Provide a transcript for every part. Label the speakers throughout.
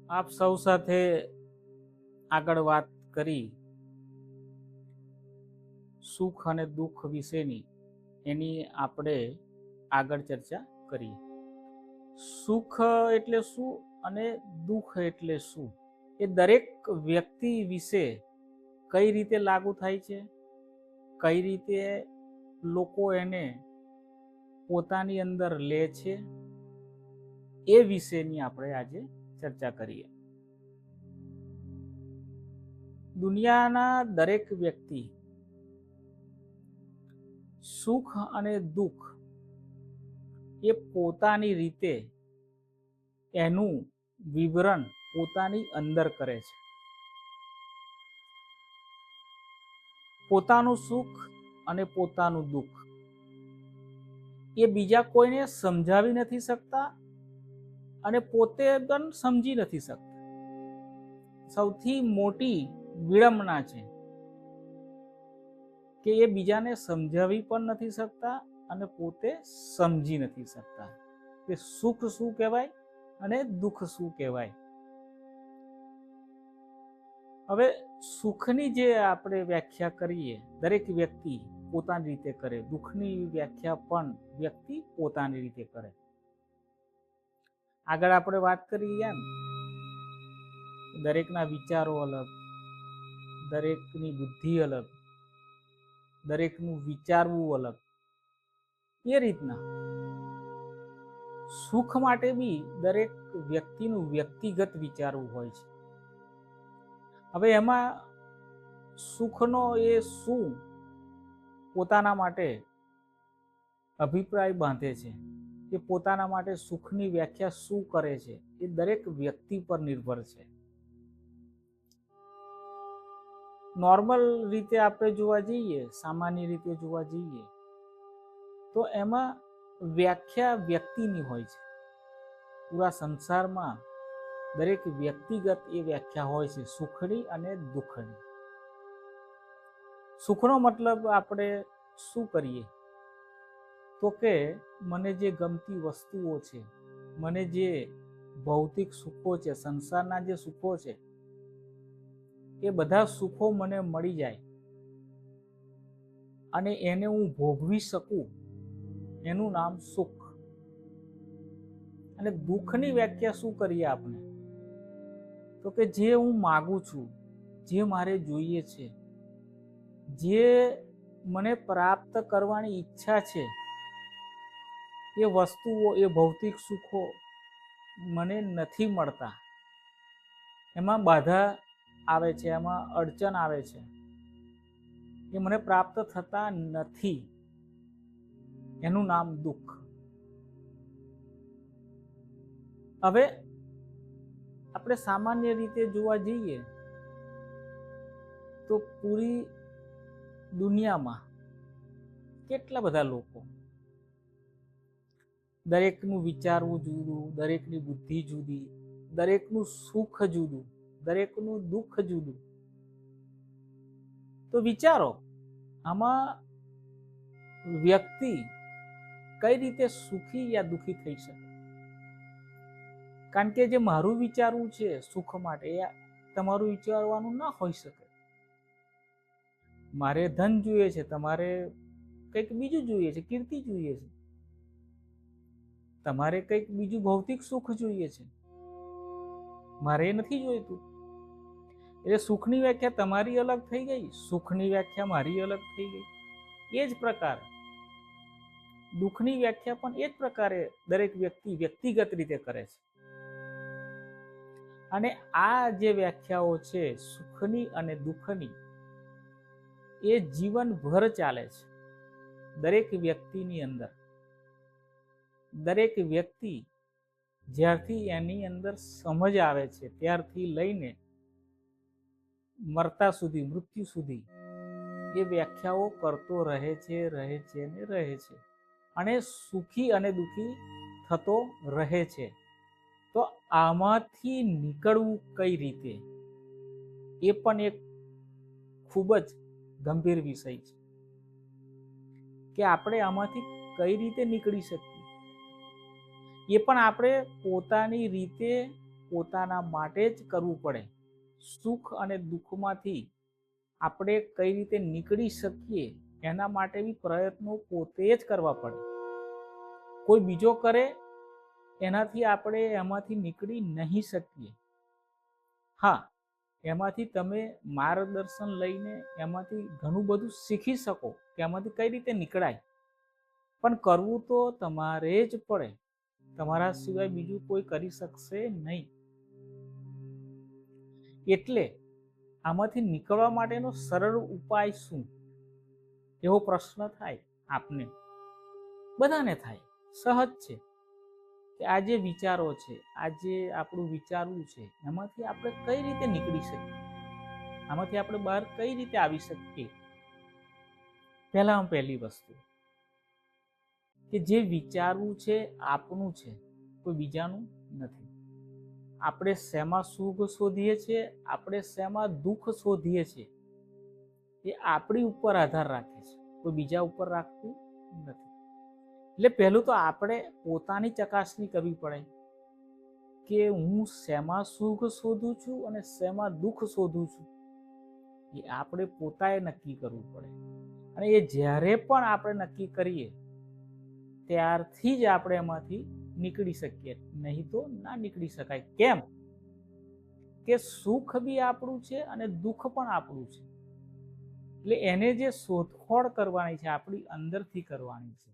Speaker 1: આપ સૌ સાથે આગળ વાત કરી સુખ અને દુઃખ વિશેની, એની આપણે આગળ ચર્ચા કરીએ. સુખ એટલે શું અને દુઃખ એટલે શું, એ દરેક વ્યક્તિ વિશે કઈ રીતે લાગુ થાય છે, કઈ રીતે લોકો એને પોતાની અંદર લે છે, એ વિશેની આપણે આજે ચર્ચા કરીએ. દુનિયાના દરેક વ્યક્તિ સુખ અને દુઃખ એ પોતાની રીતે એનું વિવરણ પોતાની અંદર કરે છે. પોતાનું સુખ અને પોતાનું દુઃખ એ બીજા કોઈને સમજાવી નથી શકતા અને પોતે પણ સમજી નથી શકતા. સૌથી મોટી વિડંબના છે કે એ બીજાને સમજાવી પણ નથી શકતા અને પોતે સમજી નથી શકતા કે સુખ શું કહેવાય અને દુઃખ શું કહેવાય. હવે સુખની જે આપણે વ્યાખ્યા કરીએ, દરેક વ્યક્તિ પોતાની રીતે કરે. દુઃખની વ્યાખ્યા પણ વ્યક્તિ પોતાની રીતે કરે. આગળ આપણે વાત કરીએ એમ દરેકના વિચારો અલગ, દરેકની બુદ્ધિ અલગ, દરેકનું વિચારવું અલગ. એ રીતના સુખ માટે બી દરેક વ્યક્તિનું વ્યક્તિગત વિચારવું હોય છે. હવે એમાં સુખનો એ શું પોતાના માટે અભિપ્રાય બાંધે છે, કે પોતાના માટે સુખની વ્યાખ્યા શું કરે છે, એ દરેક વ્યક્તિ પર નિર્ભર છે. નોર્મલ રીતે આપણે જોવા જઈએ, સામાન્ય રીતે જોવા જઈએ તો એમાં વ્યાખ્યા વ્યક્તિની હોય છે. પૂરા સંસારમાં દરેક વ્યક્તિગત એ વ્યાખ્યા હોય છે, સુખની અને દુઃખની. સુખનો મતલબ આપણે શું કરીએ તો કે મને જે ગમતી વસ્તુઓ છે, મને જે ભૌતિક સુખો છે, સંસારના જે સુખો છે, એ બધા સુખો મને મળી જાય અને એને હું ભોગવી શકું, એનું નામ સુખ. અને દુઃખની વ્યાખ્યા શું કરીએ આપણે તો કે જે હું માગું છું, જે મારે જોઈએ છે, જે મને પ્રાપ્ત કરવાની ઈચ્છા છે, એ વસ્તુઓ, એ ભૌતિક સુખો મને નથી મળતા. એમાં બાધા આવે છે, એમાં અડચણ આવે છે, એ મને પ્રાપ્ત થતા નથી. એનું નામ દુઃખ. હવે આપણે સામાન્ય રીતે જોવા જઈએ તો પૂરી દુનિયામાં કેટલા બધા લોકો, દરેકનું વિચારવું જુદું, દરેકની બુદ્ધિ જુદી, દરેકનું સુખ જુદું, દરેકનું દુઃખ જુદું. તો વિચારો આમાં વ્યક્તિ કઈ રીતે સુખી યા દુઃખી થઈ શકે? કારણ કે જે મારું વિચારવું છે સુખ માટે, એ તમારું વિચારવાનું ના હોઈ શકે. મારે ધન જોઈએ છે, તમારે કંઈક બીજું જોઈએ છે, કીર્તિ જોઈએ છે, તમારે કંઈક બીજું ભૌતિક સુખ જોઈએ છે, મારે એ નથી જોઈતું. એટલે સુખની વ્યાખ્યા તમારી અલગ થઈ ગઈ, સુખની વ્યાખ્યા મારી અલગ થઈ ગઈ. એ જ પ્રકાર દુઃખની વ્યાખ્યા પણ એ જ પ્રકારે દરેક વ્યક્તિ વ્યક્તિગત રીતે કરે છે. અને આ જે વ્યાખ્યાઓ છે સુખની અને દુઃખની, એ જીવનભર ચાલે છે દરેક વ્યક્તિની અંદર. દરેક વ્યક્તિ જ્યારથી એની અંદર સમજ આવે છે ત્યારથી લઈને મરતા સુધી, મૃત્યુ સુધી એ વ્યાખ્યાઓ કરતો રહે છે ને રહે છે, અને સુખી અને દુઃખી થતો રહે છે. તો આમાંથી નીકળવું કઈ રીતે, એ પણ એક ખૂબ જ ગંભીર વિષય છે કે આપણે આમાંથી કઈ રીતે નીકળી શકીએ. એ પણ આપણે પોતાની રીતે પોતાના માટે જ કરવું પડે. સુખ અને દુઃખમાંથી આપણે કઈ રીતે નીકળી શકીએ એના માટે બી પ્રયત્નો પોતે જ કરવા પડે. કોઈ બીજો કરે એનાથી આપણે એમાંથી નીકળી નહીં શકીએ. હા, એમાંથી તમે માર્ગદર્શન લઈને એમાંથી ઘણું બધું શીખી શકો કે એમાંથી કઈ રીતે નીકળાય, પણ કરવું તો તમારે જ પડે. તમારા સિવાય બીજું કોઈ કરી શકશે નહીં. એટલે આમાંથી નીકળવા માટેનો સરળ ઉપાય શું, એવો પ્રશ્ન થાય આપને, બધાને થાય. સહજ છે કે આ જે વિચારો છે, આ જે આપણું વિચારવું છે, એમાંથી આપણે કઈ રીતે નીકળી શકીએ, આમાંથી આપણે બહાર કઈ રીતે આવી શકીએ. પહેલી વસ્તુ કે જે વિચારવું છે આપણું છે, કોઈ બીજાનું નથી. આપણે શેમાં સુખ શોધીએ છીએ, આપણે શેમાં દુઃખ શોધીએ છીએ, એ આપણી ઉપર આધાર રાખે છે, કોઈ બીજા ઉપર રાખતું નથી. એટલે પહેલું તો આપણે પોતાની ચકાસણી કરવી પડે કે હું શેમાં સુખ શોધું છું અને શેમાં દુઃખ શોધું છું. એ આપણે પોતાએ નક્કી કરવું પડે. અને એ જ્યારે પણ આપણે નક્કી કરીએ ત્યારથી જ આપણે એમાંથી નીકળી શકીએ, નહીં તો ના નીકળી શકાય. કેમ કે સુખ બી આપણું છે અને દુઃખ પણ આપણું છે. એટલે એને જે શોધખોળ કરવાની છે આપણી અંદરથી કરવાની છે.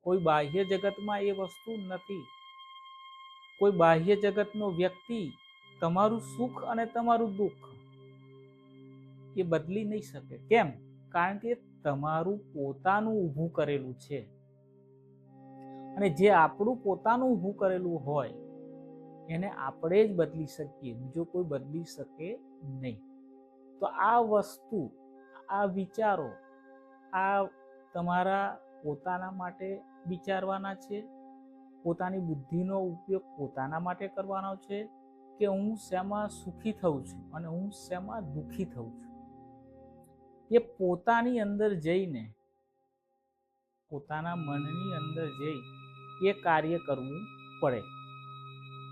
Speaker 1: કોઈ બાહ્ય જગતમાં એ વસ્તુ નથી. કોઈ બાહ્ય જગતનો વ્યક્તિ તમારું સુખ અને તમારું દુઃખ એ બદલી નહીં શકે. કેમ? કારણ કે તમારું પોતાનું ઊભું કરેલું છે. અને જે આપણું પોતાનું ઊભું કરેલું હોય એને આપણે જ બદલી શકીએ, બીજો કોઈ બદલી શકે નહીં. તો આ વસ્તુ, આ વિચારો, આ તમારા પોતાના માટે વિચારવાના છે. પોતાની બુદ્ધિનો ઉપયોગ પોતાના માટે કરવાનો છે કે હું શેમાં સુખી થઉં છું અને હું શેમાં દુઃખી થઉં છું. એ પોતાની અંદર જઈને, પોતાના મનની અંદર જઈ એ કાર્ય કરવું પડે.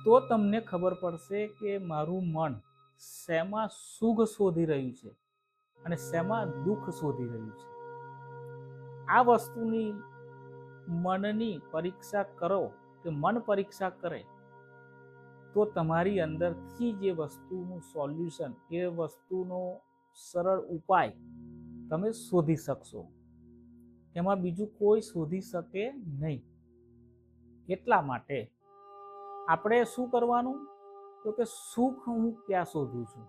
Speaker 1: તો તમને ખબર પડશે કે મારું મન શેમાં સુખ શોધી રહ્યું છે અને શેમાં દુઃખ શોધી રહ્યું છે. આ વસ્તુની મનની પરીક્ષા કરો કે મન પરીક્ષા કરે તો તમારી અંદરથી જે વસ્તુનું સોલ્યુશન, એ વસ્તુનો સરળ ઉપાય તમે શોધી શકશો. એમાં બીજું કોઈ શોધી શકે નહીં. એટલા માટે આપણે શું કરવાનું, તો કે સુખ હું ક્યાં શોધું છું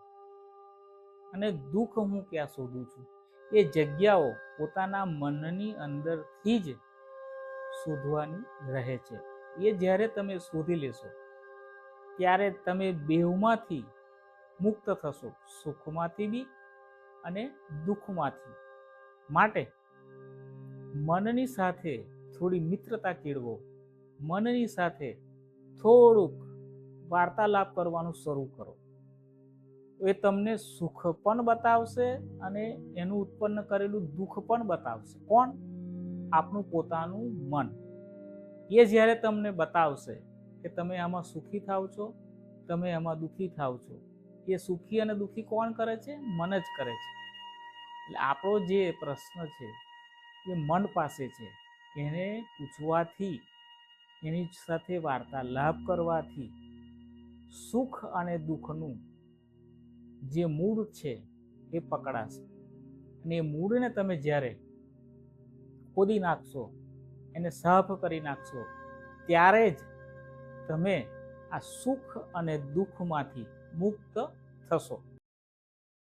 Speaker 1: અને દુઃખ હું ક્યાં શોધું છું, એ જગ્યાઓ પોતાના મનની અંદરથી જ શોધવાની રહે છે. એ જ્યારે તમે શોધી લેશો ત્યારે તમે બેવમાંથી મુક્ત થશો, સુખમાંથી બી અને દુઃખમાંથી. માટે મનની સાથે થોડી મિત્રતા કેળવો, મનની સાથે થોડુંક વાર્તાલાપ કરવાનું શરૂ કરો. એ તમને સુખ પણ બતાવશે અને એનું ઉત્પન્ન કરેલું દુઃખ પણ બતાવશે. કોણ? આપણું પોતાનું મન. એ જ્યારે તમને બતાવશે કે તમે આમાં સુખી થાવ છો, તમે આમાં દુઃખી થાવ છો, એ સુખી અને દુઃખી કોણ કરે છે? મન જ કરે છે. એટલે આપણો જે પ્રશ્ન છે એ મન પાસે છે. એને પૂછવાથી, એની સાથે વાર્તાલાપ કરવાથી સુખ અને દુઃખનું જે મૂળ છે એ પકડાશે. અને એ મૂળને તમે જ્યારે ખોદી નાખશો, એને સાફ કરી નાખશો, ત્યારે જ તમે આ સુખ અને દુઃખમાંથી મુક્ત થશો.